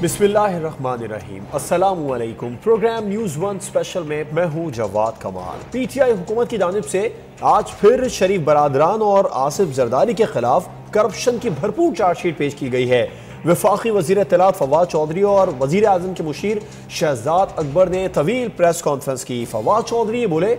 बिस्मिल्लाहिर्रहमानिर्रहीम। अस्सलामुअलैकुम। Programme news one special में मैं हूँ जवाद कमाल। पीटीआई हुकूमत की जानिब से आज फिर शरीफ बरादरान और आसिफ जरदारी के खिलाफ करप्शन की भरपूर चार्जशीट पेश की गई है। वफाकी वज़ीर इत्तलात फवाद चौधरी और वज़ीर आज़म के मुशीर शहजाद अकबर ने तवील प्रेस कॉन्फ्रेंस की। फवाद चौधरी बोले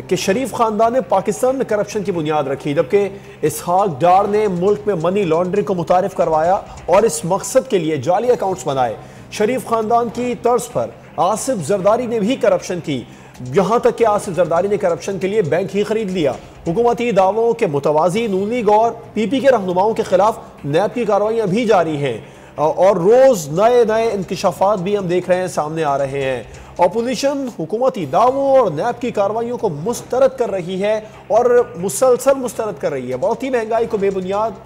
कि शरीफ खानदान ने पाकिस्तान में करप्शन की बुनियाद रखी, जबकि इसहाक डार ने मुल्क में मनी लॉन्ड्रिंग को मुतारिफ करवाया और इस मकसद के लिए जाली अकाउंट्स बनाए। शरीफ खानदान की तर्ज पर आसिफ जरदारी ने भी करप्शन की, यहाँ तक कि आसिफ जरदारी ने करप्शन के लिए बैंक ही खरीद लिया। हुकूमती दावों के मुतवाजी नून लीग और पीपी के रहनुमाओं के खिलाफ नैब की कार्रवाइयाँ भी जारी हैं और रोज नए नए इंकशाफात भी हम देख रहे हैं, सामने आ रहे हैं। अपोजिशन हुकूमती दावों और नैब की कार्रवाइयों को मुस्तरद कर रही है और मुसलसल मुस्तरद कर रही है। बढ़ती महंगाई को बेबुनियाद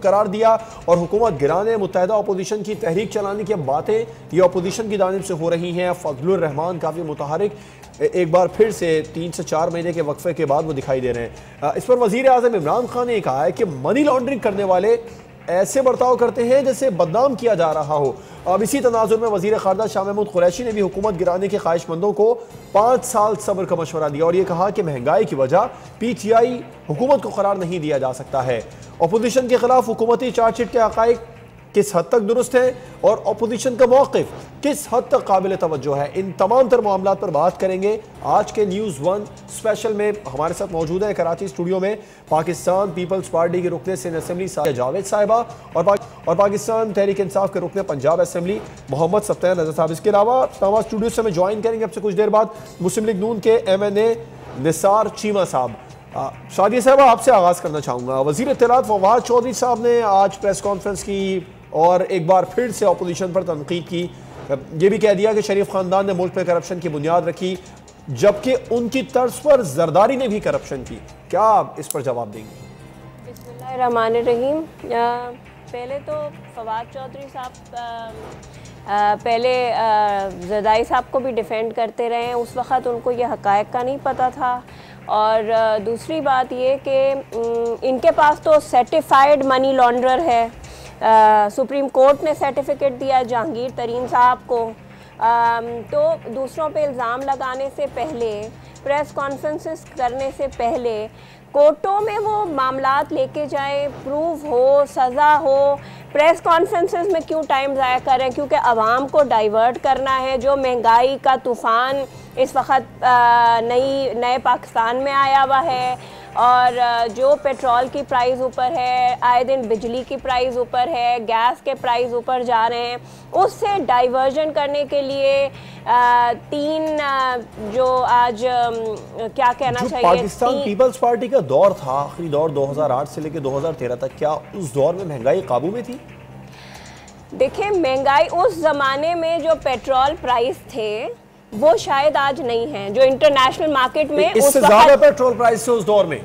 करार दिया और हुकूमत गिराने मुत्तहिदा अपोजिशन की तहरीक चलाने की बातें ये अपोजिशन की जानिब से हो रही हैं। फजलुर रहमान काफ़ी मुतहरिक एक बार फिर से 3 से 4 महीने के वक्फे के बाद वो दिखाई दे रहे हैं। इस पर वज़ीर आज़म इमरान खान ने कहा है कि मनी लॉन्ड्रिंग करने वाले ऐसे बर्ताव करते हैं जैसे बदनाम किया जा रहा हो। अब इसी तनाजुर में वज़ीर ख़ारजा शाह महमूद कुरैशी ने भी हुकूमत गिराने के ख्वाहिशमंदों को 5 साल सब्र का मशवरा दिया और ये कहा कि महंगाई की वजह पीटीआई हुकूमत को करार नहीं दिया जा सकता है। अपोजिशन के खिलाफ हुकूमती चार्जशीट के हक़ाइक़ किस हद तक दुरुस्त है और अपोजिशन का मौक़िफ़ किस हद तक काबिल तवज्जो है, इन तमाम तर मामलात पर बात करेंगे आज के न्यूज़ वन स्पेशल में। हमारे साथ मौजूद है कराची स्टूडियो में पाकिस्तान पीपल्स पार्टी के रुकने सिंध असेंबली जावेद साहिबा और पाकिस्तान तहरीक इंसाफ के रुकने पंजाब असेंबली मोहम्मद सत्तार रज़ा साहब। इसके अलावा तमाम स्टूडियो से हमें ज्वाइन करेंगे अब से कुछ देर बाद मुस्लिम लीग नून के MNA निसार चीमा साहब। शादिया साहब, आपसे आगाज़ करना चाहूँगा। वज़ीर इत्तलात फवाद चौधरी साहब ने आज प्रेस कॉन्फ्रेंस की और एक बार फिर से अपोजिशन पर तनकीद की। ये भी कह दिया कि शरीफ खानदान ने मुल्क में करप्शन की बुनियाद रखी, जबकि उनकी तर्ज पर जरदारी ने भी करप्शन की। क्या आप इस पर जवाब देंगे? बिस्मिल्लाहिर्रहमानिर्रहीम। पहले तो फवाद चौधरी साहब पहले जरदारी साहब को भी डिफेंड करते रहे हैं, उस वक़्त उनको ये हक़ाइक़ का नहीं पता था। और दूसरी बात ये कि इनके पास तो सर्टिफाइड मनी लॉन्ड्रर है। सुप्रीम कोर्ट ने सर्टिफिकेट दिया जहांगीर तरीन साहब को। तो दूसरों पे इल्ज़ाम लगाने से पहले, प्रेस कॉन्फ्रेंसेस करने से पहले कोर्टों में वो मामलात लेके जाएं, प्रूव हो, सज़ा हो। प्रेस कॉन्फ्रेंसेस में क्यों टाइम ज़ाया कर रहे हैं? क्योंकि आवाम को डाइवर्ट करना है। जो महंगाई का तूफ़ान इस वक्त नए पाकिस्तान में आया हुआ है और जो पेट्रोल की प्राइस ऊपर है, आए दिन बिजली की प्राइस ऊपर है, गैस के प्राइस ऊपर जा रहे हैं, उससे डाइवर्जन करने के लिए 3 जो आज क्या कहना चाहिए, पाकिस्तान पीपल्स पार्टी का दौर था, आखिरी दौर 2008 से लेकर 2013 तक, क्या उस दौर में महंगाई काबू में थी? देखिए, महंगाई उस ज़माने में जो पेट्रोल प्राइस थे वो शायद आज नहीं है। जो इंटरनेशनल मार्केट में इससे ज़्यादा पेट्रोल प्राइस से उस दौर में,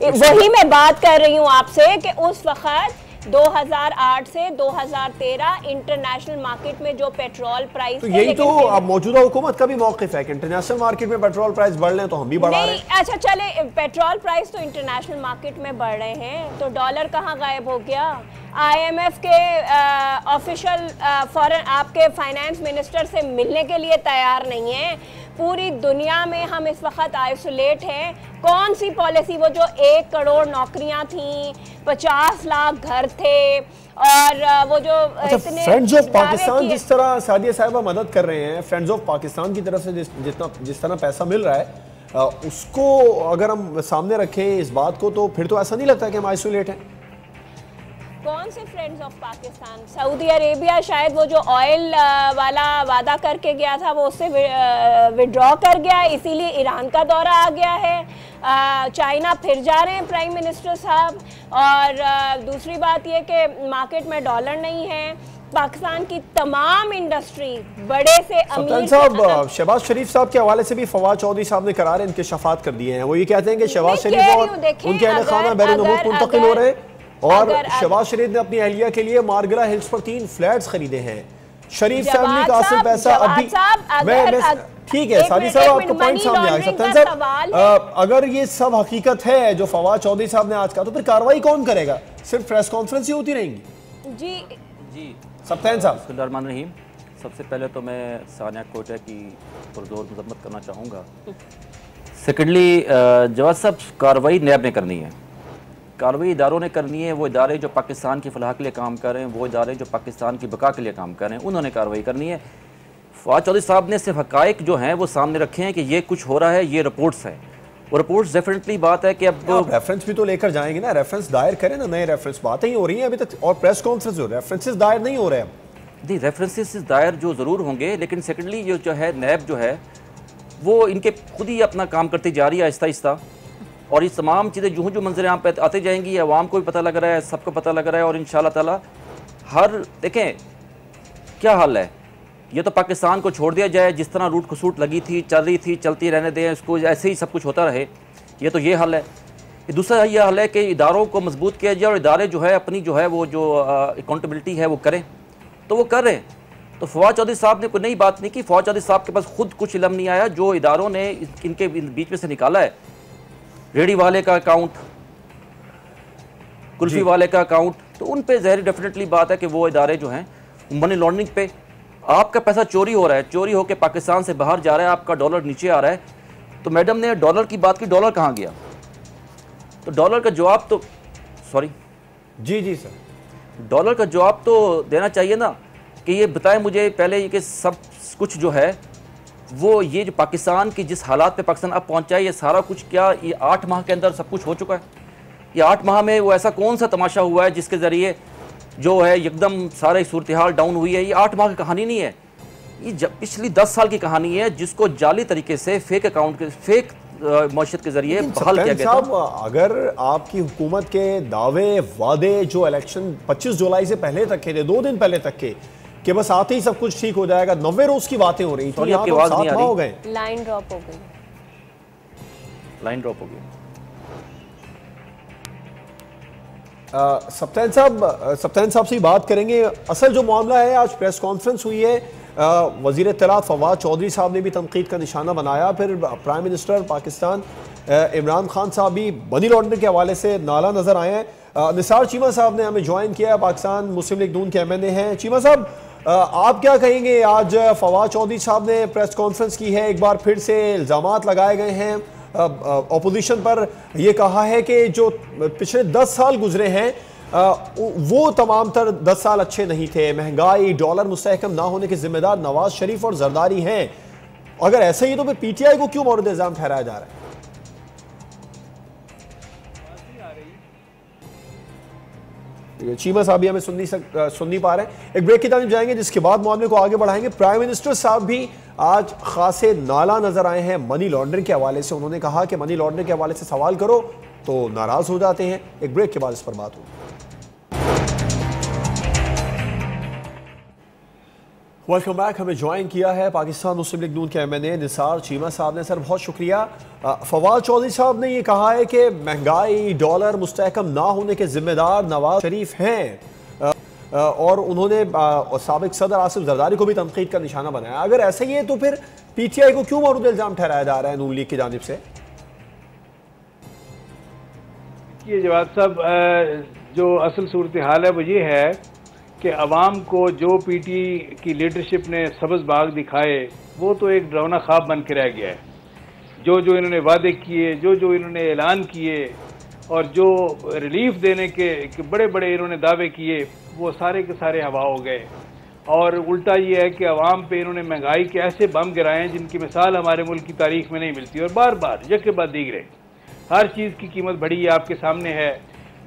वही मैं बात कर रही हूँ आपसे कि उस वक्त 2008 से 2013 इंटरनेशनल मार्केट में जो पेट्रोल प्राइस, तो यही तो अब मौजूदा हुकूमत का भी मौक़िफ़ है कि इंटरनेशनल मार्केट में पेट्रोल प्राइस बढ़ रहे हैं तो हम भी बढ़ा रहे हैं। अच्छा चले, पेट्रोल प्राइस तो इंटरनेशनल मार्केट में बढ़ रहे हैं, तो डॉलर कहाँ गायब हो गया? IMF के ऑफिशियल फॉरेन आपके फाइनेंस मिनिस्टर से मिलने के लिए तैयार नहीं है। पूरी दुनिया में हम इस वक्त आइसोलेट हैं। कौन सी पॉलिसी, वो जो 1 करोड़ नौकरियां थी, 50 लाख घर थे और वो जो फ्रेंड्स ऑफ पाकिस्तान जिस तरह सादिया साहिबा मदद कर रहे हैं, फ्रेंड्स ऑफ पाकिस्तान की तरफ से जिस तरह पैसा मिल रहा है उसको अगर हम सामने रखें इस बात को, तो फिर तो ऐसा नहीं लगता कि हम आइसोलेट हैं। कौन से friends of Pakistan? Saudi Arabia शायद वो जो ऑयल वाला वादा करके गया था वो उससे विड्रॉ कर गया, इसीलिए ईरान का दौरा आ गया है। चाइना फिर जा रहे हैं प्राइम मिनिस्टर साहब। और दूसरी बात ये कि मार्केट में डॉलर नहीं है। पाकिस्तान की तमाम इंडस्ट्री बड़े से अमीर साहब, शहबाज शरीफ साहब के हवाले से भी फवाद चौधरी साहब ने करार इंकशाफात कर दिए हैं। वो ये कहते हैं कि शहबाज शरीफ और उनके अहल खाना बैरून मुल्क मुंतकिल हो रहे हैं और शहबाज शरीफ ने अपनी अहलिया के लिए मारगला हिल्स पर 3 फ्लैट्स खरीदे हैं। शरीफ फैमिली का असल पैसा अभी ठीक है। सादी साहब, आपका पॉइंट सामने आ गया। सत्तान साहब, अगर ये सब हकीकत है जो फवाद चौधरी साहब ने आज कहा, तो फिर कार्रवाई कौन करेगा? सिर्फ प्रेस कॉन्फ्रेंस ही होती रहेंगी? जी सत्तान साहब, बिस्मिल्लाहिर्रहमानिर्रहीम। सबसे पहले तो मैं सानिया कोटा की पुरजोर मजम्मत करना चाहूँगा। सेकेंडली जवाद साहब, कार्रवाई नैब ने करनी है, कार्रवाई इदारों ने करनी है। वो इदारे जो पाकिस्तान की फलाह के लिए काम कर रहे हैं, वो इदारे जो पाकिस्तान की बका के लिए काम कर रहे हैं, उन्होंने कार्रवाई करनी है। फवाद चौधरी साहब ने सिर्फ हकायक जो हैं वो सामने रखे हैं कि ये कुछ हो रहा है, ये रिपोर्ट्स हैं। और रिपोर्ट्स डेफिनेटली बात है कि अब रेफरेंस भी तो लेकर जाएंगे ना, रेफरेंस दायर करें ना, नए रेफरेंस बातें ही हो रही हैं अभी तक, और प्रेस कॉन्फ्रेंस हो, रेफरेंसेस दायर नहीं हो रहे हैं। जी, रेफरेंसेस दायर जो ज़रूर होंगे, लेकिन सेकेंडली ये जो है नैब जो है वो इनके खुद ही अपना काम करती जा रही है आहिस्ता आहिस्ता। और ये तमाम चीज़ें जो जो मंजर यहाँ पे आते जाएंगी, आवाम को भी पता लग रहा है, सबको पता लग रहा है। और इंशाल्लाह ताला हर देखें क्या हाल है, ये तो पाकिस्तान को छोड़ दिया जाए, जिस तरह रूट खसूट लगी थी, चल रही थी, चलती रहने दें, इसको ऐसे ही सब कुछ होता रहे, ये तो ये हल है। दूसरा ये हल है कि इदारों को मजबूत किया जाए और इदारे जो है अपनी जो है वो जो अकाउंटेबिलिटी है वो करें, तो वो कर रहे हैं। तो फवाद चौधरी साहब ने कोई नई बात नहीं की, फवाद चौधरी साहब के पास खुद कुछ इल्म नहीं आया, जो इदारों ने इनके बीच में से निकाला है, रेडी वाले का अकाउंट, कुल्फी वाले का अकाउंट, तो उन पे ज़ाहिर डेफिनेटली बात है कि वो इदारे जो हैं मनी लॉन्ड्रिंग पे, आपका पैसा चोरी हो रहा है, चोरी होकर पाकिस्तान से बाहर जा रहा है, आपका डॉलर नीचे आ रहा है। तो मैडम ने डॉलर की बात की, डॉलर कहाँ गया? तो डॉलर का जवाब तो जी सर, डॉलर का जवाब तो देना चाहिए ना, कि ये बताएं मुझे पहले कि सब कुछ जो है वो ये जो पाकिस्तान की जिस हालात पे पाकिस्तान अब पहुंचा है, ये सारा कुछ क्या ये 8 माह के अंदर सब कुछ हो चुका है? ये 8 माह में वो ऐसा कौन सा तमाशा हुआ है जिसके ज़रिए जो है एकदम सारी सूरत हाल डाउन हुई है? ये 8 माह की कहानी नहीं है, ये पिछली 10 साल की कहानी है, जिसको जाली तरीके से फेक अकाउंट के फेक मईशत के जरिए बहाल किया गया था। अगर आपकी हुकूमत के दावे वादे जो इलेक्शन 25 जुलाई से पहले तक के थे, 2 दिन पहले तक के, कि बस आते ही सब कुछ ठीक हो जाएगा, 90 रोज की बातें हो रही थी, आपकी आवाज नहीं आ रही, हो गए, लाइन ड्रॉप हो गई, लाइन ड्रॉप हो गई। सप्तान साहब से बात करेंगे। असल जो मामला है, आज प्रेस कॉन्फ्रेंस हुई है, वज़ीर इत्तलात फवाद चौधरी साहब ने भी तनकीद का निशाना बनाया, फिर प्राइम मिनिस्टर पाकिस्तान इमरान खान साहब भी मनी लॉन्ड्रिंग के हवाले से नाला नज़र आए हैं। निसार चीमा साहब ने हमें ज्वाइन किया, पाकिस्तान मुस्लिम लीग नून के MNA हैं। चीमा साहब, आप क्या कहेंगे? आज फवाद चौधरी साहब ने प्रेस कॉन्फ्रेंस की है, एक बार फिर से इल्ज़ामात लगाए गए हैं अपोजिशन पर, यह कहा है कि जो पिछले 10 साल गुजरे हैं वो तमाम तर 10 साल अच्छे नहीं थे, महंगाई, डॉलर मुस्तहकम ना होने के जिम्मेदार नवाज शरीफ और जरदारी हैं। अगर ऐसा ही तो फिर PTI को क्यों मौरूद इल्जाम ठहराया जा रहा है? चीमा साहब भी हमें सुन नहीं पा रहे हैं। एक ब्रेक की तरफ जाएंगे, जिसके बाद मामले को आगे बढ़ाएंगे। प्राइम मिनिस्टर साहब भी आज खासे नाला नजर आए हैं मनी लॉन्ड्रिंग के हवाले से। उन्होंने कहा कि मनी लॉन्ड्रिंग के हवाले से सवाल करो तो नाराज हो जाते हैं। एक ब्रेक के बाद इस पर बात होगी। Welcome back. हमें ज्वाइन किया है पाकिस्तान मुस्लिम लीग नून के MNA निसार चीमा साहब ने। सर बहुत शुक्रिया। फवाद चौधरी साहब ने ये कहा है कि महंगाई, डॉलर मुस्तहकम ना होने के जिम्मेदार नवाज शरीफ हैं, और उन्होंने साबिक सदर आसिफ जरदारी को भी तनकीद का निशाना बनाया। अगर ऐसा ही है तो फिर PTI को क्यों मौरूद इल्जाम ठहराया जा रहा है नून लीग की जानिब से? ये जवाब साहब, जो असल सूरत हाल है वो ये है कि अवाम को जो PT की लीडरशिप ने सब्ज़ बाग दिखाए वो तो एक डरावना ख्वाब बन के रह गया है। जो जो इन्होंने वादे किए, जो जो इन्होंने ऐलान किए और जो रिलीफ देने के बड़े बड़े इन्होंने दावे किए, वो सारे के सारे हवा हो गए। और उल्टा ये है कि अवाम पे इन्होंने महंगाई के ऐसे बम गिराए हैं जिनकी मिसाल हमारे मुल्क की तारीख में नहीं मिलती। और बार बार एक के बाद दीगरे हर चीज़ की कीमत बढ़ी है, आपके सामने है।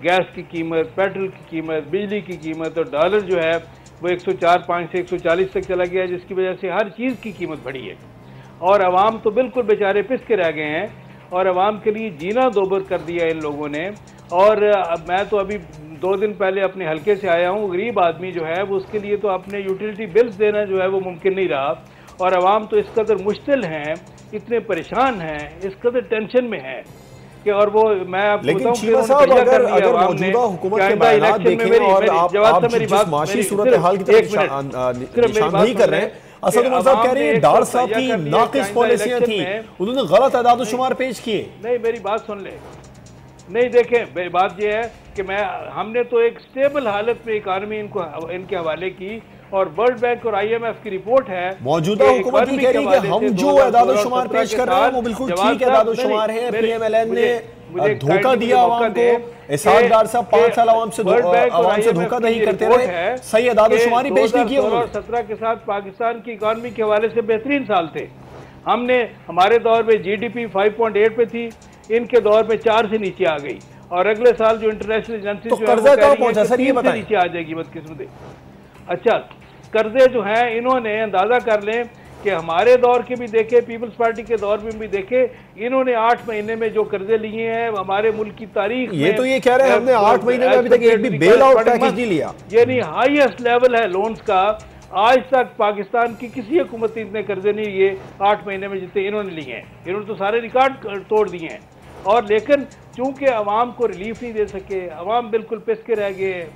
गैस की कीमत, पेट्रोल की कीमत, बिजली की कीमत, और डॉलर जो है वो 104-5 से 140 तक चला गया है, जिसकी वजह से हर चीज़ की कीमत बढ़ी है। और अवाम तो बिल्कुल बेचारे पिस के रह गए हैं, और अवाम के लिए जीना दोबर कर दिया इन लोगों ने। और मैं तो अभी 2 दिन पहले अपने हलके से आया हूँ। गरीब आदमी जो है वो उसके लिए तो अपने यूटिलिटी बिल्स देना जो है वो मुमकिन नहीं रहा। और अवाम तो इस कदर मुश्किल हैं, इतने परेशान हैं, इस कदर टेंशन में है कि, और वो मैं आपको बताऊं कि अगर मौजूदा हुकूमत के बयान देखें और आप जिस माशी सूरत हाल की तरफ निशान नहीं कर रहे हैं, असद उमर साहब कह रहे हैं डार साहब की नाकिस पॉलिसियां थी, उन्होंने गलत अदाद शुमार पेश किए। नहीं, मेरी बात सुन ले। नहीं, देखें, बात यह है कि हमने तो एक स्टेबल हालत में इकानमी इनके हवाले की, और वर्ल्ड बैंक और IMF की रिपोर्ट है, मौजूदा हुकूमत ही कह रही है कि हम जो एदाद-ओ-शुमार पेश कर रहे हैं वो बिल्कुल ठीक एदाद-ओ-शुमार है। PMLN ने धोखा दिया आवाम को, इसहाक डार साहब 5 साल आवाम से धोखा नहीं करते रहे, सही एदाद-ओ-शुमार ही पेश नहीं किया उन्होंने। 2017 के साथ पाकिस्तान की इकॉनमी के हवाले से बेहतरीन साल थे। हमने हमारे दौर में GDP 5.8 पे थी, इनके दौर में 4 से नीचे आ गई, और अगले साल जो इंटरनेशनल एजेंसी तो कर्जा कहाँ पहुंचा सर, ये बताएं। नीचे आ जाएगी बदकिस्मती। अच्छा, कर्जे जो हैं इन्होंने अंदाजा कर लें कि हमारे दौर के भी देखे, पीपल्स पार्टी के दौर में भी देखे, इन्होंने 8 महीने में जो कर्जे लिए हैं हमारे मुल्क की तारीख ये तो ये कह रहे हैं हमने 8 महीने में अभी तक एक भी बेल आउट पैकेज नहीं लिया, यानी हाईएस्ट लेवल है लोन्स का। आज तक पाकिस्तान की किसी हुकूमत ने इतने कर्जे नहीं लिए 8 महीने में जितने इन्होंने लिए हैं। इन्होंने तो सारे रिकॉर्ड तोड़ दिए हैं, और लेकिन चूंकि अवाम को रिलीफ नहीं दे सके, अवाम बिल्कुल पिस के रह गए।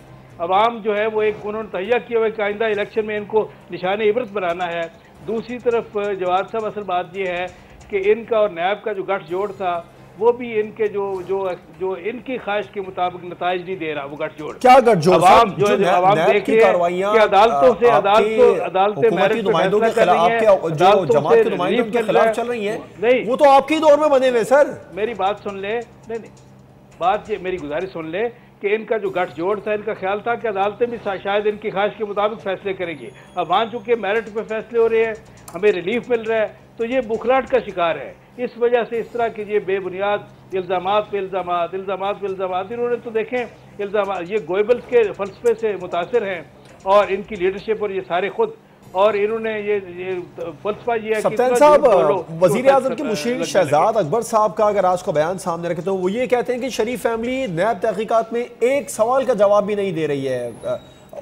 अवाम जो है वो एक उन्होंने तहिया किया हुआ कि आइंदा इलेक्शन में इनको निशान इबरत बनाना है। दूसरी तरफ जवाद साहब, असल बात यह है कि इनका और नैब का जो गठजोड़ था वो भी इनके जो इनकी ख्वाहिश के मुताबिक नताइज नहीं दे रहा। वो गठजोड़ क्या गठजोड़? अवाम जो अवाम देख रही है कि अदालतों से अदालतें मेरिट पे फैसला कर रही हैं, जो जमात के नुमाइंदों के खिलाफ चल रही हैं, नहीं वो तो आपके दौर में बने हुए। सर मेरी बात सुन ले, नहीं बात ये मेरी गुजारिश सुन ले कि इनका जो गठजोड़ था, इनका ख्याल था कि अदालतें भी शायद इनकी ख्वाहिश के मुताबिक फैसले करेंगी। अब वहाँ चूंकि मेरिट पे फैसले हो रहे हैं, हमें रिलीफ मिल रहा है, तो ये बुखलाहट का शिकार है। इस वजह से इस तरह के ये बेबुनियाद इल्ज़ामात पे इल्ज़ामात इन्होंने तो देखें इल्ज़ामात ये गोएबल्स के फलसफे से मुतासिर हैं, और इनकी लीडरशिप और ये सारे खुद, और इन्होंने ये फलसफा ये सप्तान साहब, वज़ीर आज़म के मुशीर शहजाद अकबर साहब का अगर आज का बयान सामने रखे तो वो ये कहते हैं कि शरीफ फैमिली नैब तहकीकात में एक सवाल का जवाब भी नहीं दे रही है,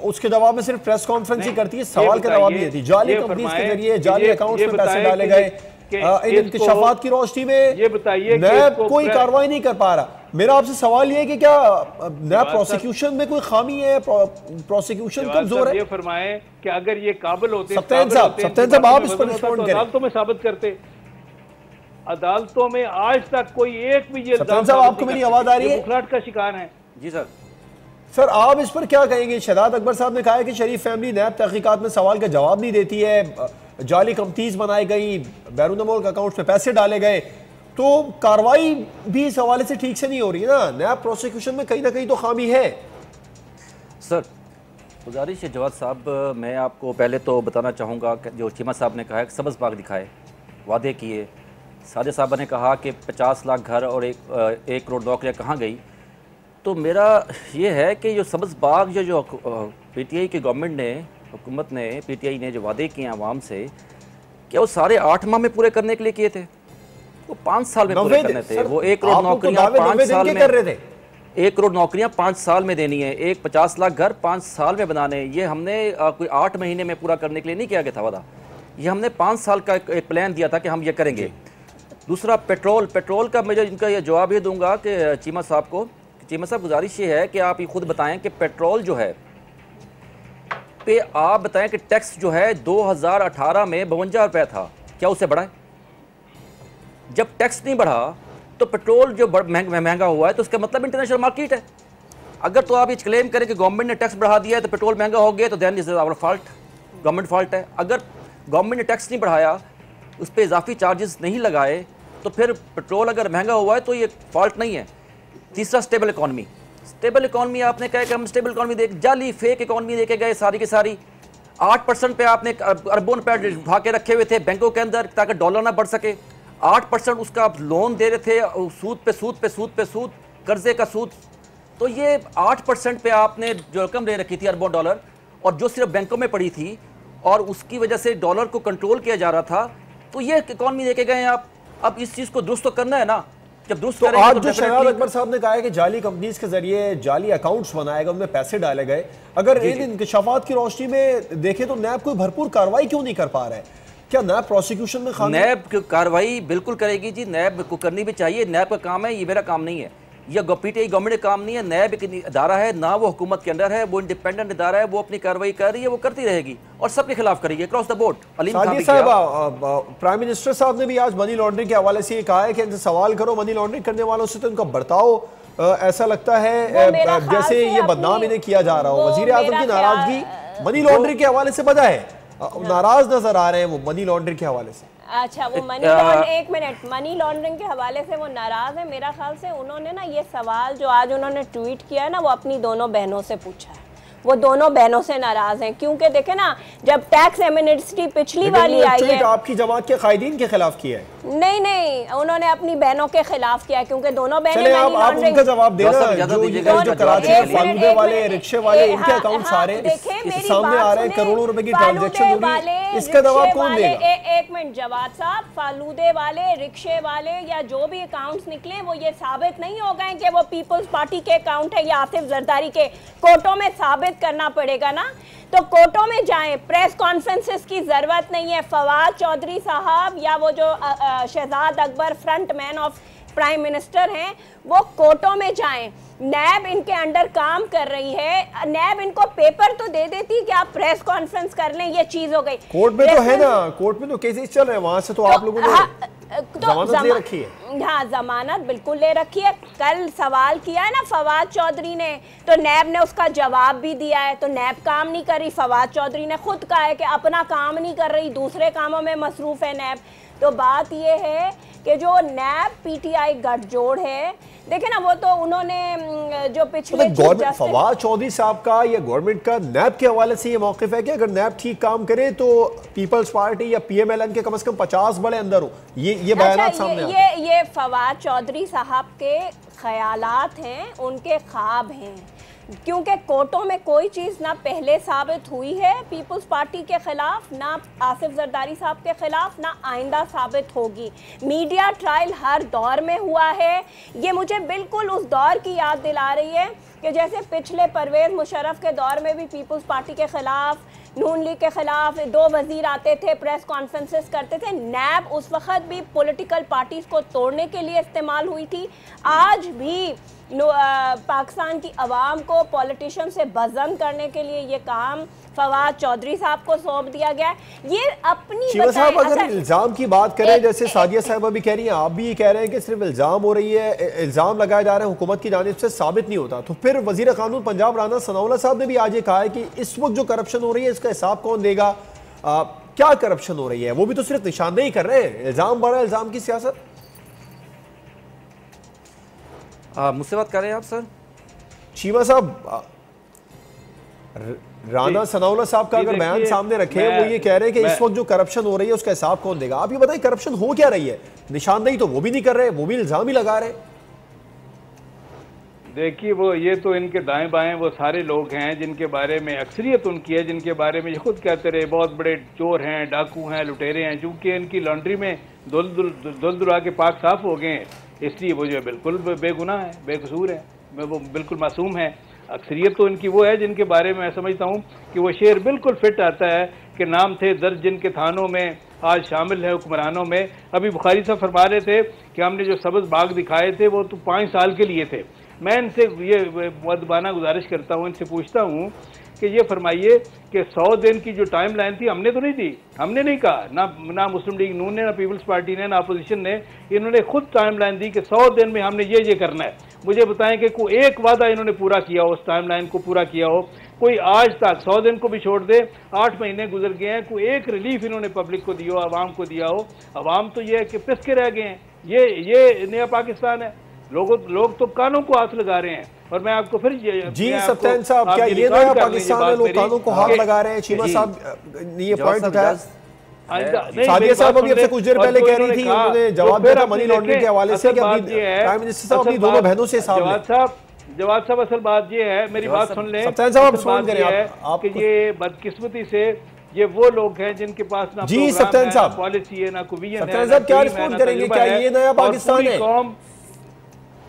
उसके जवाब में सिर्फ प्रेस कॉन्फ्रेंस ही करती है, सवाल का जवाब नहीं देती। जाली कंपनीज के जरिए जाली अकाउंट्स में पैसे डाले गए, इन इंकशाफात की रोशनी में ये बताइए नैब कोई कार्रवाई नहीं कर पा रहा। मेरा आपसे सवाल ये है कि क्या नैब प्रोसिक्यूशन में कोई खामी है, प्रोसिक्यूशन कमजोर है? ये फरमाएं कि अगर ये काबिल होते, सप्तान साहब आप इस पर रिस्पॉन्ड करें। अदालतों में साबित करते, अदालतों में आज तक कोई एक भी ये सप्तान साहब आपको मेरी आवाज आ रही है? बुखलाहट का शिकार है। जी सर। सर आप इस पर क्या कहेंगे? शहजाद अकबर साहब ने कहा है कि शरीफ फैमिली नैब तहकीकात में सवाल का जवाब नहीं देती है, जाली कंपनीज बनाई गई, बैरून मुल्क अकाउंट्स में पैसे डाले गए, तो कार्रवाई भी इस हवाले से ठीक से नहीं हो रही है ना। नैब प्रोसिक्यूशन में कहीं ना कहीं तो खामी है। सर गुजारिश है जवाद साहब, मैं आपको पहले तो बताना चाहूँगा कि जो चीमा साहब ने कहा है सब्ज़ बाग दिखाए, वादे किए, साजिद साहब ने कहा कि 50 लाख घर और 1 करोड़ नौकरियाँ कहाँ गई। तो मेरा ये है कि जो सब्ज़ बाग जो PTI की गवर्नमेंट ने, हुकूमत ने, PTI ने जो वादे किए आवाम से, क्या वो सारे 8 माह में पूरे करने के लिए किए थे? वो 5 साल में पूरे करने थे। वो 1 करोड़ नौकरियाँ 5 साल में कर रहे थे। 1 करोड़ नौकरियाँ 5 साल में देनी है, 50 लाख घर 5 साल में बनाने। ये हमने कोई 8 महीने में पूरा करने के लिए नहीं किया गया था वादा, ये हमने 5 साल का एक प्लान दिया था कि हम ये करेंगे। दूसरा पेट्रोल का मैं इनका ये जवाब ये दूंगा कि चीमा साहब को, चीमा साहब गुजारिश ये है कि आप ये खुद बताएं कि पेट्रोल जो है पे आप बताएं कि टैक्स जो है 2018 में 52 रुपये था, क्या उससे बढ़ा है? जब टैक्स नहीं बढ़ा तो पेट्रोल जो महंगा हुआ है, तो उसका मतलब इंटरनेशनल मार्केट है। अगर तो आप ये क्लेम करें कि गवर्नमेंट ने टैक्स बढ़ा दिया है तो पेट्रोल महंगा हो गया, तो then is our fault, government fault है। अगर गवर्नमेंट ने टैक्स नहीं बढ़ाया, उस पर इजाफी चार्जेस नहीं लगाए, तो फिर पेट्रोल अगर महंगा हुआ है तो ये फॉल्ट नहीं है। तीसरा स्टेबल इकॉनमी, स्टेबल इकॉनमी आपने कहा कि हम स्टेबल इकॉनमी देख, जाली फेक इकॉनमी देके गए सारी की सारी। 8% पे आपने अरबों रुपए उठा के रखे हुए थे बैंकों के अंदर ताकि डॉलर ना बढ़ सके। 8% उसका आप लोन दे रहे थे, सूद पे सूद पे सूद पे सूद, कर्जे का सूद। तो ये 8% पे आपने जो रकम दे रखी थी अरबों डॉलर, और जो सिर्फ बैंकों में पड़ी थी, और उसकी वजह से डॉलर को कंट्रोल किया जा रहा था, तो ये इकॉनमी देके गए हैं आप। अब इस चीज़ को दुरुस्त तो करना है ना, जब दुरुस्त तो आज जो शहजाद अकबर साहब ने कहा है कि जाली कंपनीज के जरिए जाली अकाउंट्स बनाएगा, उनमें पैसे डाले गए, अगर इन इंकशाफात की रोशनी में देखें तो नैब कोई भरपूर कार्रवाई क्यों नहीं कर पा रहा है? क्या नैब प्रोसिक्यूशन में खामी? नैब की कार्रवाई बिल्कुल करेगी जी, नैब को करनी भी चाहिए। नैब का काम है, ये मेरा काम नहीं है, यह PTI गवर्नमेंट का काम नहीं है। नैब एक इदारा है, ना वो हुकूमत के अंदर है, वो इंडिपेंडेंट इदारा है, वो अपनी कार्रवाई कर रही है, वो करती रहेगी और सबके खिलाफ करेगी across the board. Prime minister साहब ने भी आज मनी लॉन्ड्रिंग के हवाले से ये कहा है कि इनसे सवाल करो, मनी लॉन्ड्रिंग करने वालों से तो उनका बर्ताव ऐसा लगता है जैसे ये बदनाम इन्हें किया जा रहा हो। वजीर आजम की नाराजगी मनी लॉन्ड्रिंग के हवाले से बजा है, नाराज नजर आ रहे हैं वो मनी लॉन्ड्रिंग के हवाले से। अच्छा, वो मनी लॉन्ड्रिंग, एक मिनट, मनी लॉन्ड्रिंग के हवाले से वो नाराज है। मेरा ख्याल से उन्होंने ना ये सवाल जो आज उन्होंने ट्वीट किया है ना, वो अपनी दोनों बहनों से पूछा है। वो दोनों बहनों से नाराज हैं क्योंकि देखे ना, जब टैक्स एमनेस्टी पिछली वाली आई है, आपकी जमात के कायदीन के खिलाफ किया है। नहीं, उन्होंने अपनी बहनों के खिलाफ किया क्योंकि दोनों बहनें आप उनका जवाब देना, जो कराची में फालूदे वाले, रिक्शे वाले, इनके अकाउंट सारे सामने आ रहे हैं, करोड़ों रुपए की ट्रांजैक्शन हो रही है, इसका जवाब कौन देगा? एक मिनट जवाद साहब, फालूदे वाले, रिक्शे वाले या जो भी अकाउंट्स निकले वो ये साबित नहीं हो गए कि वो पीपल्स पार्टी के अकाउंट है या आसिफ जरदारी के। कोर्टों में साबित करना पड़ेगा ना, तो कोर्टों में जाएं। प्रेस कॉन्फ्रेंसेस की जरूरत नहीं है। फवाद चौधरी साहब या वो जो Shahzad Akbar front man of prime minister हैं, वो कोर्टों में जाएं। नैब इनके अंडर काम कर रही है, नैब इनको पेपर तो दे देती कि आप प्रेस कॉन्फ्रेंस कर लें, ये चीज हो गई। कोर्ट में तो है ना, कोर्ट में तो केसेस चल रहे हैं, वहां से तो आप लोगों ने जमानत ले रखी है। हाँ, जमानत बिल्कुल ले रखी है। कल सवाल किया है ना फवाद चौधरी ने, तो नैब ने उसका जवाब भी दिया है। तो नैब काम नहीं कर रही, फवाद चौधरी ने खुद कहा है कि अपना काम नहीं कर रही, दूसरे कामों में मसरूफ है नैब। तो बात ये है कि जो नैब पीटीआई गठजोड़ है, देखे ना, वो तो उन्होंने जो पिछले फवाद चौधरी साहब का या गवर्नमेंट का नैब के हवाले से ये मौक़िफ़ है कि अगर नैब ठीक काम करे तो पीपल्स पार्टी या पीएमएलएन के कम से कम 50 बड़े अंदर हो। ये बयानात सामने आते हैं। ये फवाद चौधरी साहब के ख्यालात हैं, उनके ख्वाब हैं, क्योंकि कोर्टों में कोई चीज़ ना पहले साबित हुई है पीपल्स पार्टी के खिलाफ, ना आसिफ जरदारी साहब के खिलाफ, ना आइंदा साबित होगी। मीडिया ट्रायल हर दौर में हुआ है। ये मुझे बिल्कुल उस दौर की याद दिला रही है कि जैसे पिछले परवेज़ मुशर्रफ के दौर में भी पीपल्स पार्टी के खिलाफ, नून लीग के खिलाफ 2 वजीर आते थे, प्रेस कॉन्फ्रेंसेस करते थे। नैब उस वक्त भी पॉलिटिकल पार्टीज को तोड़ने के लिए इस्तेमाल हुई थी। आज भी पाकिस्तान की आवाम को पॉलिटिशियन से बज़म करने के लिए ये काम फवाद चौधरी साहब को सौंप दिया गया है। ये अपनी साहब अगर इल्ज़ाम की बात करें, जैसे सादिया साहिबा भी कह रही हैं, आप भी ये कह रहे हैं कि सिर्फ इल्ज़ाम हो रही है, इल्ज़ाम लगाए जा रहे हैं, हुकूमत की जानिब से साबित नहीं होता, तो फिर वज़ीर क़ानून पंजाब राना सनाउल्लाह साहब ने भी आज ये कहा है कि इस वक्त जो करप्शन हो रही है इसका हिसाब कौन देगा? क्या करप्शन हो रही है? वो भी तो सिर्फ निशानदेही कर रहे हैं, इल्ज़ाम बड़ा, इल्ज़ाम की सियासत। मुझसे बात कर रहे हैं आप सर? चीमा साहब, राना सनाउल्लाह साहब का अगर बयान सामने रखे, वो ये कह रहे हैं कि इस वक्त जो करप्शन हो रही है उसका हिसाब कौन देगा? आप ये बताइए, करप्शन हो क्या रही है? निशानदेही तो वो भी नहीं कर रहे, वो भी इल्जाम ही लगा रहे। देखिए, वो ये तो इनके दाएं बाएं वो सारे लोग हैं जिनके बारे में अक्सरियत उनकी है, जिनके बारे में ये खुद कहते रहे बहुत बड़े चोर हैं, डाकू हैं, लुटेरे हैं। चूंकि इनकी लॉन्ड्री में दुलदुला के पाक साफ हो गए हैं, इसलिए वो जो है बिल्कुल बेगुनाह है, बेकसूर है, वो बिल्कुल मासूम है। अक्सरियत तो इनकी वो है जिनके बारे में मैं समझता हूँ कि वो शेर बिल्कुल फिट आता है कि नाम थे दर्ज जिनके थानों में आज शामिल है हुक्मरानों में। अभी बुखारी साहब फरमा रहे थे कि हमने जो सब्ज़ बाग दिखाए थे वो तो 5 साल के लिए थे। मैं इनसे ये मुअद्दबाना गुजारिश करता हूँ, इनसे पूछता हूँ कि ये फरमाइए कि 100 दिन की जो टाइम लाइन थी हमने तो नहीं दी, हमने नहीं कहा, ना मुस्लिम लीग नून ने, ना पीपल्स पार्टी ने, ना अपोजिशन ने, इन्होंने खुद टाइम लाइन दी कि 100 दिन में हमने ये करना है। मुझे बताएं कि कोई एक वादा इन्होंने पूरा किया हो, उस टाइम लाइन को पूरा किया हो? कोई आज तक 100 दिन को भी छोड़ दे, 8 महीने गुजर गए हैं, कोई एक रिलीफ इन्होंने पब्लिक को दिया हो, आवाम को दिया हो? आवाम तो ये है कि पिस के रह गए हैं। ये नया पाकिस्तान है। लोग तो कानों को हाथ लगा रहे हैं। और मैं आपको फिर जी सप्तान साहब, क्या ये नया पाकिस्तान है? लोग कानों को हाथ लगा रहे हैं। चीमा साहब ये पॉइंट उठाया, सादिया साहब अभी आपसे कुछ देर पहले कह रही थी, उन्होंने जवाब दिया था मनी लॉन्ड्रिंग के हवाले से कि प्राइम मिनिस्टर साहब अपनी दोनों बहनों से जवाब साहब असल बात ये है, मेरी बात सुन लें सप्तान साहब, आप फोन करें आप। ये बदकिस्मती से ये वो लोग हैं जिनके पास ना जी सप्तान साहब पॉलिसी है, ना कोई विजन है। सप्तान साहब क्या रिस्पॉन्ड करेंगे? क्या ये नया पाकिस्तान है?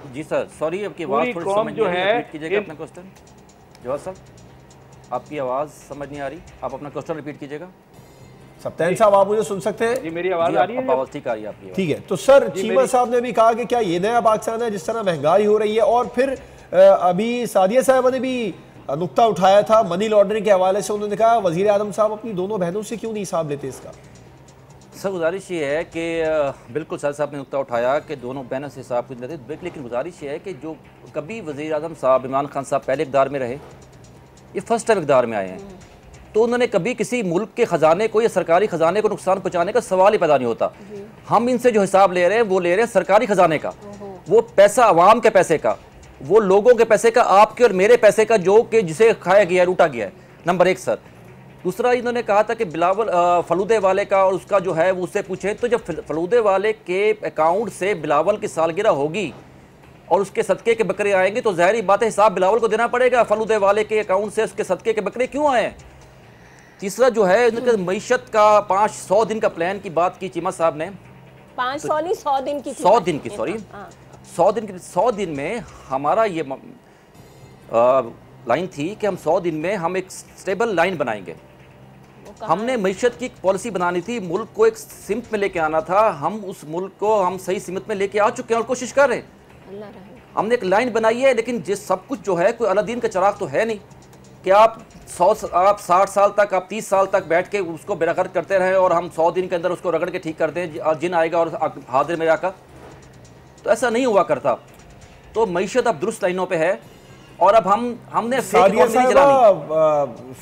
जी सर, सॉरी आपकी आवाज़ थोड़ी समझ नहीं आ रही, रिपीट कीजिएगा अपना क्वेश्चन। जवाब साहब, आपकी आवाज़ समझ नहीं आ रही, आप अपना क्वेश्चन रिपीट कीजिएगा। सप्तान साहब, आप मुझे सुन सकते हैं? जी, मेरी आवाज़ आ रही है? आवाज़ ठीक आ रही है आपकी। ठीक है, तो सर चीमा साहब ने भी कहा कि क्या ये नया पाकिस्तान है जिस तरह महंगाई हो रही है? और फिर अभी सादिया साहब ने भी नुक्ता उठाया था मनी लॉन्ड्रिंग के हवाले से, उन्होंने कहा वज़ीर आज़म साहब अपनी दोनों बहनों से क्यों नहीं हिसाब लेते इसका? सर गुजारिश ये है कि बिल्कुल सर साहब ने नुक्ता उठाया कि दोनों बहनों से हिसाब नहीं लेते, लेकिन गुजारिश ये है कि जो कभी वज़ीर आज़म साहब इमरान खान साहब पहले इक़्तिदार में रहे, ये फर्स्ट टाइम इक़्तिदार में आए हैं, तो उन्होंने कभी किसी मुल्क के खजाने को या सरकारी खजाने को नुकसान पहुंचाने का सवाल ही पैदा नहीं होता। हम इनसे जो हिसाब ले रहे हैं वो ले रहे हैं सरकारी खजाने का, वो पैसा अवाम के पैसे का, वो लोगों के पैसे का, आपके और मेरे पैसे का, जो कि जिसे खाया गया है, लूटा गया है। Number 1 sir. दूसरा, इन्होंने कहा था कि बिलावल फलूदे वाले का और उसका जो है वो उससे पूछे, तो जब फलूदे वाले के अकाउंट से बिलावल की सालगिरह होगी और उसके सदके के बकरे आएंगे तो ज़ाहिर बात है हिसाब बिलावल को देना पड़ेगा, फलूदे वाले के अकाउंट से उसके सदके के बकरे क्यों आए हैं। तीसरा जो है इनके मईशत का 500 दिन का प्लान की बात की चीमा साहब ने, 500 नहीं 100 दिन की, 100 दिन की, सॉरी 100 दिन में हमारा ये लाइन थी कि हम 100 दिन में हम एक स्टेबल लाइन बनाएंगे। हमने मईशत की पॉलिसी बनानी थी, मुल्क को एक सिमत में लेके आना था, हम उस मुल्क को हम सही सिमत में लेके आ चुके हैं और कोशिश कर रहे हैं। हमने एक लाइन बनाई है, लेकिन जिस सब कुछ जो है कोई अलादीन का चिराग तो है नहीं कि आप 60 साल तक, आप 30 साल तक बैठ के उसको बेरगत करते रहे और हम 100 दिन के अंदर उसको रगड़ के ठीक कर दें, जिन आएगा और हाजिर में आकर, तो ऐसा नहीं हुआ करता। तो मईशत अब दुरुस्त लाइनों पे है और अब हमने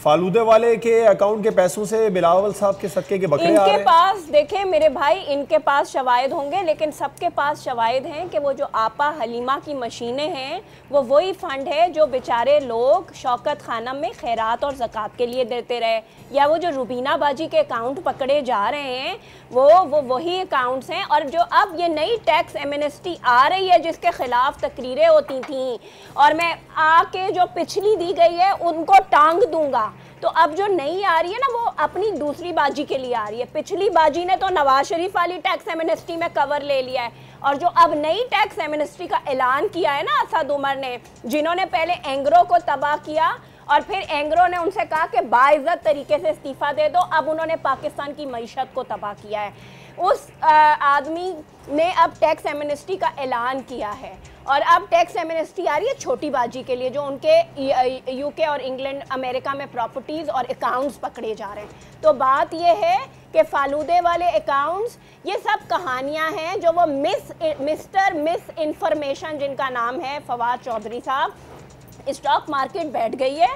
फालूदे वाले के अकाउंट के पैसों से बिलावल साहब के सदके के बकरे आ रहे हैं। इनके पास देखें मेरे भाई, इनके पास शवाहिद होंगे, लेकिन सबके पास शवाहिद हैं कि वो जो आपा हलीमा की मशीनें हैं वो वही फंड है जो बेचारे लोग शौकत खानम में खैरात और ज़कात के लिए देते रहे, या वो जो रुबीना बाजी के अकाउंट पकड़े जा रहे हैं वो वही अकाउंट्स हैं। और जो अब ये नई टैक्स एमनेस्टी आ रही है जिसके खिलाफ तकरीरें होती थीं, और मैं आके जो पिछली दी गई है उनको टांग दूंगा, तो अब जो नई आ रही है ना वो अपनी दूसरी बाजी के लिए आ रही है। पिछली बाजी ने तो नवाज शरीफ वाली टैक्स एमनेस्टी में कवर ले लिया है, और जो अब नई टैक्स एमनेस्टी का ऐलान किया है ना असद उमर ने, जिन्होंने पहले एंग्रो को तबाह किया और फिर एंग्रो ने उनसे कहा कि बाइज्जत तरीके से इस्तीफा दे दो, अब उन्होंने पाकिस्तान की मईशत को तबाह किया है। उस आदमी ने अब टैक्स एमनेस्टी का ऐलान किया है, और अब टैक्स एमनेस्टी आ रही है छोटी बाजी के लिए, जो उनके यूके और इंग्लैंड अमेरिका में प्रॉपर्टीज़ और अकाउंट्स पकड़े जा रहे हैं। तो बात यह है कि फालूदे वाले अकाउंट्स, ये सब कहानियां हैं जो वो मिस इन्फॉर्मेशन जिनका नाम है फवाद चौधरी साहब, स्टॉक मार्केट बैठ गई है।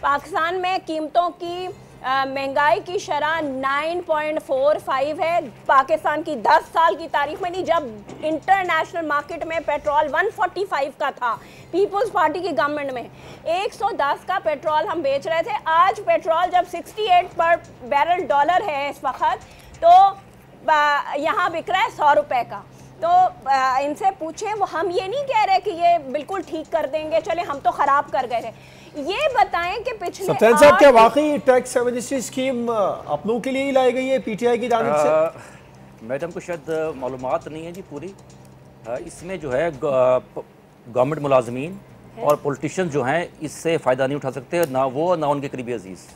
पाकिस्तान में कीमतों की महंगाई की शरह 9.45 है, पाकिस्तान की 10 साल की तारीख में नहीं। जब इंटरनेशनल मार्केट में पेट्रोल 145 का था, पीपल्स पार्टी की गवर्नमेंट में 110 का पेट्रोल हम बेच रहे थे। आज पेट्रोल जब 68 पर बैरल डॉलर है इस वक्त, तो यहाँ बिक रहा है 100 रुपये का। तो इनसे पूछें, वो हम ये नहीं कह रहे कि ये बिल्कुल ठीक कर देंगे, चले हम तो ख़राब कर गए थे। ये बताएं कि पिछले सत्यान साहब क्या वाकई टैक्स एमनेस्टी स्कीम अपनों के लिए ही लाई गई है पीटीआई की जानिब से? मैडम को शायद मालूमात नहीं है जी पूरी। इसमें जो है गवर्नमेंट मुलाजमीन और पॉलिटिशियन जो हैं इससे फ़ायदा नहीं उठा सकते, ना वो ना उनके करीबी अजीज़,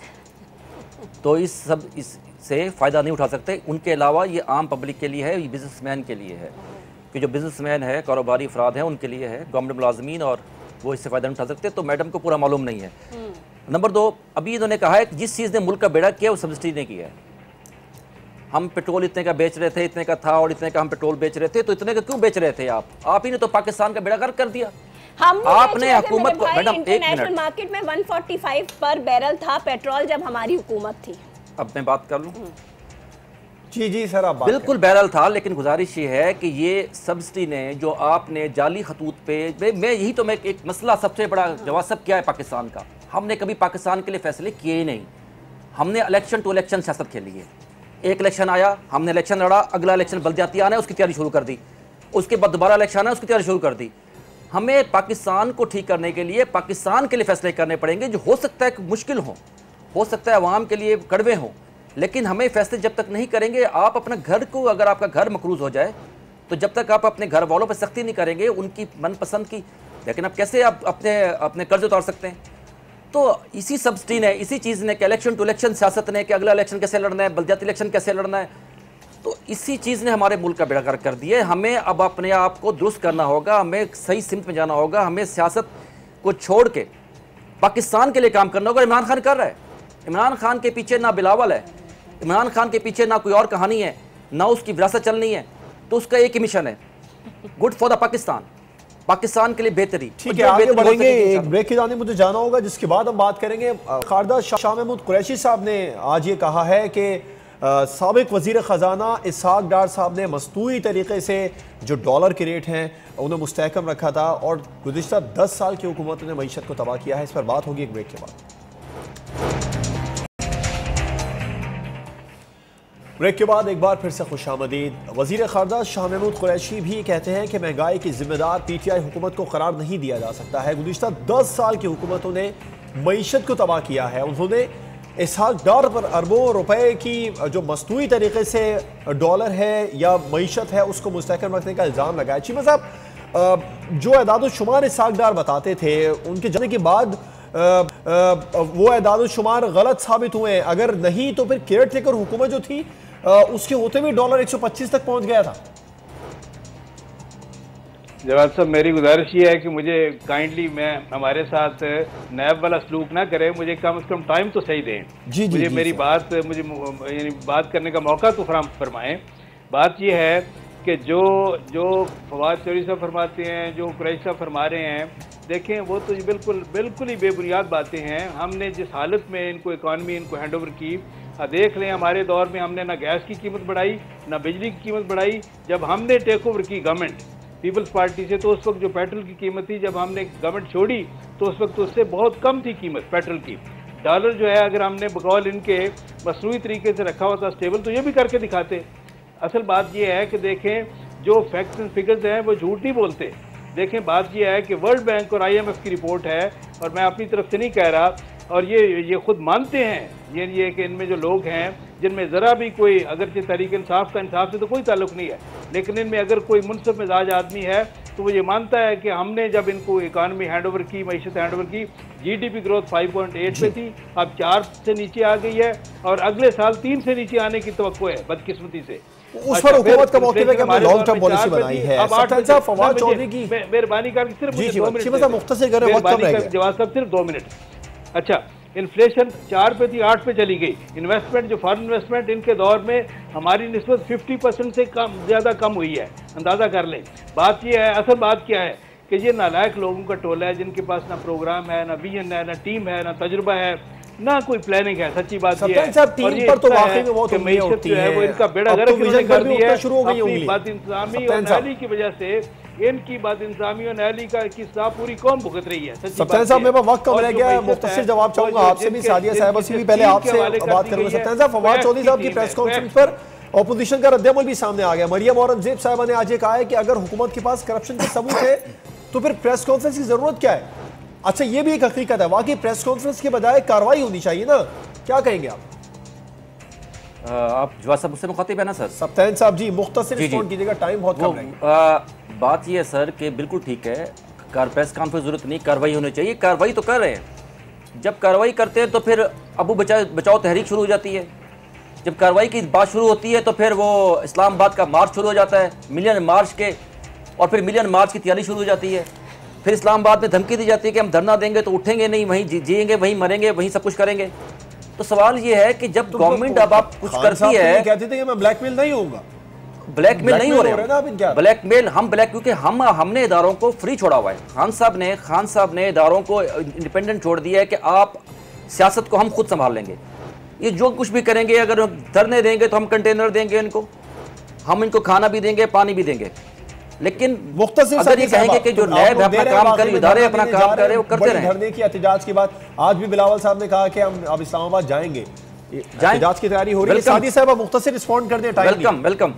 तो इससे फ़ायदा नहीं उठा सकते। उनके अलावा ये आम पब्लिक के लिए है, ये बिजनेसमैन के लिए है, कि जो बिजनेसमैन है, कारोबारी अफराद हैं, उनके लिए है। गवर्नमेंट मुलाजमीन और वो इससे फ़ायदा नहीं उठा सकते। तो मैडम को पूरा मालूम नहीं है। नंबर 2, अभी इन्होंने कहा है कि जिस चीज़ ने मुल्क का बेड़ा किया वो सब्सिडी ने किया है। हम पेट्रोल इतने का बेच रहे थे, इतने का था, और इतने का हम पेट्रोल बेच रहे थे, तो इतने का क्यों बेच रहे थे आप ही ने तो पाकिस्तान का बेड़ा गर्क कर दिया। आपने हुकूमत को, मैडम एक मिनट, मार्केट में 145 पर बैरल था पेट्रोल जब हमारी हुकूमत थी। अब मैं बात कर लूँ? जी सर, आप बिल्कुल बैरल था, लेकिन गुजारिश ये है कि ये सब्सिडी ने जो आपने जाली खतूत पे, मैं यही तो मैं एक मसला सबसे बड़ा जवाब सब क्या है पाकिस्तान का, हमने कभी पाकिस्तान के लिए फैसले किए ही नहीं। हमने इलेक्शन टू इलेक्शन सियासत खेली है। एक इलेक्शन आया, हमने इलेक्शन लड़ा, अगला इलेक्शन बल्दियाती आना है, उसकी तैयारी शुरू कर दी, उसके बाद दोबारा इलेक्शन आना है, उसकी तैयारी शुरू कर दी। हमें पाकिस्तान को ठीक करने के लिए पाकिस्तान के लिए फैसले करने पड़ेंगे, जो हो सकता है मुश्किल हो सकता है अवाम के लिए कड़वे हों, लेकिन हमें फैसले जब तक नहीं करेंगे, आप अपना घर को, अगर आपका घर मकरूज हो जाए तो जब तक आप अपने घर वालों पर सख्ती नहीं करेंगे उनकी मनपसंद की, लेकिन आप कैसे आप अपने कर्ज उतार सकते हैं? तो इसी सब्सिडी ने, इसी चीज़ ने कि इलेक्शन टू इलेक्शन सियासत ने कि अगला इलेक्शन कैसे लड़ना है, बल्दियाती इलेक्शन कैसे लड़ना है, तो इसी चीज़ ने हमारे मुल्क का बेड़ा गर्क कर दिया है। हमें अब अपने आप को दुरुस्त करना होगा, हमें सही सिमत में जाना होगा, हमें सियासत को छोड़ के पाकिस्तान के लिए काम करना होगा। इमरान खान कर रहा है। इमरान खान के पीछे ना बिलावल है, इमरान खान के पीछे ना कोई और कहानी है, ना उसकी विरासत चलनी है, तो उसका एक ही मिशन है, good for the Pakistan. Pakistan के लिए बेहतरी। ठीक है, आगे बढ़ेंगे, एक ब्रेक की जाने मुझे जाना होगा, जिसके बाद हम बात करेंगे। खारदा शाह महमूद कुरैशी साहब ने आज ये कहा है कि साबिक वजीर ख़जाना इसहाक डार साहब ने मसनूई तरीके से जो डॉलर के रेट हैं उन्हें मुस्तहकम रखा था और गुज़िश्ता 10 साल की हुकूमत ने मईशत को तबाह किया है। इस पर बात होगी एक ब्रेक के बाद। ब्रेक के बाद एक बार फिर से खुशामदीद। वज़ीर ख़ारजा शाह महमूद कुरैशी भी कहते हैं कि महंगाई की जिम्मेदार PTI हुकूमत को करार नहीं दिया जा सकता है। गुज़िश्ता 10 साल की हुकूमतों ने मईशत को तबाह किया है। उन्होंने इसहाक डार पर अरबों रुपए की जो मसनूई तरीके से डॉलर है या मईशत है उसको मुस्तहकम रखने का इल्ज़ाम लगाया। चीमा साहब, जो एदाद-ओ-शुमार इसहाक डार बताते थे उनके जाने के बाद वो एदाद-ओ-शुमार गलत साबित हुए। अगर नहीं तो फिर केयर टेकर हुकूमत जो थी उसके होते हुए डॉलर 125 तक पहुंच गया था। जवाब साहब, मेरी गुजारिश ये है कि मुझे काइंडली मैं हमारे साथ नैब वाला सलूक ना करें, मुझे कम से कम टाइम तो सही दें। मुझे मेरी बात यानी बात करने का मौका तो फराहम फरमाएं। बात ये है कि जो फवाद चौधरी साहब फरमाते हैं, जो कुरैशी साहब फरमा रहे हैं, देखें वो तो बिल्कुल ही बेबुनियाद बातें हैं। हमने जिस हालत में इनको इकॉनमी इनको हैंड ओवर की, देख लें हमारे दौर में हमने ना गैस की कीमत बढ़ाई ना बिजली की कीमत बढ़ाई। जब हमने टेक ओवर की गवर्नमेंट पीपल्स पार्टी से, तो उस वक्त जो पेट्रोल की कीमत थी, जब हमने गवर्नमेंट छोड़ी तो उस वक्त उससे बहुत कम थी कीमत पेट्रोल की। डॉलर जो है अगर हमने बकौल इनके मसनूई तरीके से रखा हुआ था स्टेबल, तो ये भी करके दिखाते। असल बात यह है कि देखें जो फैक्ट्स एंड फिगर्स हैं वो झूठ नहीं बोलते। देखें बात यह है कि वर्ल्ड बैंक और IMF की रिपोर्ट है, और मैं अपनी तरफ से नहीं कह रहा, और ये खुद मानते हैं ये कि इनमें जो लोग हैं जिनमें ज़रा भी कोई, अगरचे तहरीक इंसाफ का इंसाफ से तो कोई ताल्लुक़ नहीं है, लेकिन इनमें अगर कोई मुनसिफ मिजाज आदमी है तो वो ये मानता है कि हमने जब इनको इकानमी हैंड ओवर की, मईशत हैंड ओवर की, GDP ग्रोथ 5.8 पे थी, अब 4 से नीचे आ गई है, और अगले साल 3 से नीचे आने की तवक्को है बदकिस्मती से। उस पर हुकूमत का मौके पे हमने लॉन्ग टर्म पॉलिसी बनाई है। अब फवाद चौधरी की मेहरबानी करके सिर्फ 2 मिनट जवाब साहब, सिर्फ 2 मिनट। अच्छा, इन्फ्लेशन 4 पे थी, 8 पे चली गई। इन्वेस्टमेंट जो फॉरेन इन्वेस्टमेंट इनके दौर में हमारी निस्बत 50% से ज़्यादा कम हुई है, अंदाज़ा कर लें। बात ये है, असल बात क्या है कि ये नालायक लोगों का टोला है जिनके पास ना प्रोग्राम है, ना विजन है, ना टीम है, ना तजुर्बा है, ना कोई प्लानिंग है। सच्ची बात ये है, और ये पर तो वाकई में बहुत मईशत जो है वो इनका बेड़ा गर्क इन्होंने कर दिया है अपनी बदइंतजामी और नाली की वजह से। इनकी बदइंतजामी और नाली का किस्सा पूरी कौम भुगत रही है। सप्तान साहब, मेरे पास वक्त कम रह गया है, मुख्तसर जवाब चाहूंगा आपसे भी, सादिया साहिबा से भी। पहले आपसे बात करूंगा। सप्तान साहब, फवाद चौधरी साहब की प्रेस कॉन्फ्रेंस पर ऑपोजिशन का रद्दअमल भी सामने आ गया। मरियम औरंगजेब साहिबा ने आज ये कहा है कि अगर हुकूमत के पास करप्शन के सबूत है तो फिर प्रेस कॉन्फ्रेंस की जरूरत क्या है। अच्छा, ये भी एक हकीकत है, वाकई प्रेस कॉन्फ्रेंस के बजाय कार्रवाई होनी चाहिए ना, क्या कहेंगे आप? जवाब साहब मुझसे मुखातिब है ना सर? सप्तान साहब जी, मुख्तसर रिस्पॉन्ड कीजिएगा, टाइम बहुत कम है। बात ये है सर कि बिल्कुल ठीक है, प्रेस कॉन्फ्रेंस जरूरत नहीं, कार्रवाई होनी चाहिए। कार्रवाई तो कर रहे हैं। जब कार्रवाई करते हैं तो फिर अबू बचाओ तहरीक शुरू हो जाती है। जब कार्रवाई की बात शुरू होती है तो फिर वो इस्लामाबाद का मार्च शुरू हो जाता है, मिलियन मार्च के, और फिर मिलियन मार्च की तैयारी शुरू हो जाती है। फिर इस्लामाबाद में धमकी दी जाती है कि हम धरना देंगे तो उठेंगे नहीं, वहीं जिएंगे, वहीं मरेंगे, वहीं सब कुछ करेंगे। तो सवाल ये है कि जब गवर्नमेंट अब आप कुछ करती है, कहते थे कि मैं ब्लैकमेल नहीं होऊंगा, ब्लैकमेल नहीं हो रहे, ब्लैकमेल हम क्योंकि हमने इदारों को फ्री छोड़ा हुआ है। खान साहब ने इदारों को इंडिपेंडेंट छोड़ दिया है कि आप सियासत को हम खुद संभाल लेंगे, ये जो कुछ भी करेंगे, अगर धरने देंगे तो हम कंटेनर देंगे इनको, हम इनको खाना भी देंगे, पानी भी देंगे। लेकिन अगर ये कहेंगे कि जो नैब अपना काम करे, इदारे अपना काम करे, वो करते रहे। धरने की एहतजाज की बात आज भी बिलावल साहब ने कहा कि हम अब इस्लामाबाद जाएंगे, एहतजाज की तैयारी हो रही है। सादी साहब मुख्तसर रिस्पॉन्ड कर दें, वेलकम वेलकम।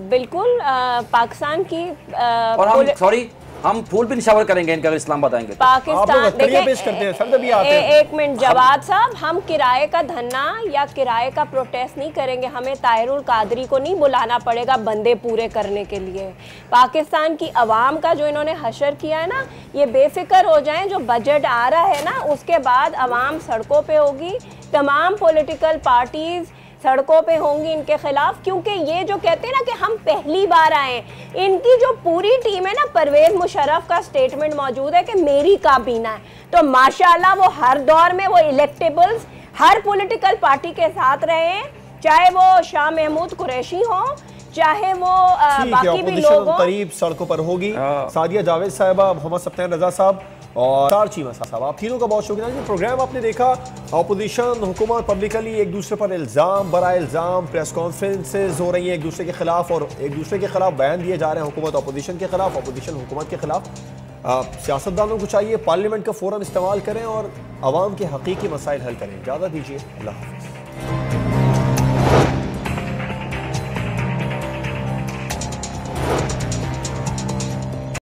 बिल्कुल, पाकिस्तान की और हम फूल भी निशावर करेंगे इनके अगर इस्लामाबाद आएंगे। पाकिस्तान एक मिनट जवाद साहब, हम किराए का धरना या किराए का प्रोटेस्ट नहीं करेंगे। हमें ताहिरुल कादरी को नहीं बुलाना पड़ेगा बंदे पूरे करने के लिए। पाकिस्तान की अवाम का जो इन्होंने हशर किया है ना, ये बेफिक्र हो जाएं। जो बजट आ रहा है ना, उसके बाद अवाम सड़कों पे होगी, तमाम पॉलिटिकल पार्टीज सड़कों पे होंगी इनके खिलाफ, क्योंकि ये जो कहते हैं ना कि हम पहली बार आए, इनकी जो पूरी टीम है ना, परवेज मुशर्रफ का स्टेटमेंट मौजूद है कि मेरी काबीना है। तो माशाल्लाह वो हर दौर में वो इलेक्टेबल्स हर पॉलिटिकल पार्टी के साथ रहे हैं, चाहे वो शाह महमूद कुरैशी हो, चाहे वो ठीक है, बाकी भी ऑपोजिशन लोगों करीब सड़कों पर होगी। सादिया जावेद साहिबा, मोहम्मद सफ्तान रजा साहब और तार चीमा साहब, आप तीनों का बहुत शुक्रिया। ये प्रोग्राम आपने देखा, ऑपोजिशन हुकूमत पब्लिकली एक दूसरे पर इल्ज़ाम बराए इल्ज़ाम, प्रेस कॉन्फ्रेंसेज हो रही हैं एक दूसरे के खिलाफ और एक दूसरे के खिलाफ बयान दिए जा रहे हैं, हुकूमत ऑपोजिशन के खिलाफ, ऑपोजिशन हुकूमत के खिलाफ। सियासतदानों को चाहिए पार्लियामेंट का फ़ोरम इस्तेमाल करें और आवाम के हकीकी मसाइल हल करें। इजाज़त दीजिए, अल्लाह हाफ़िज़।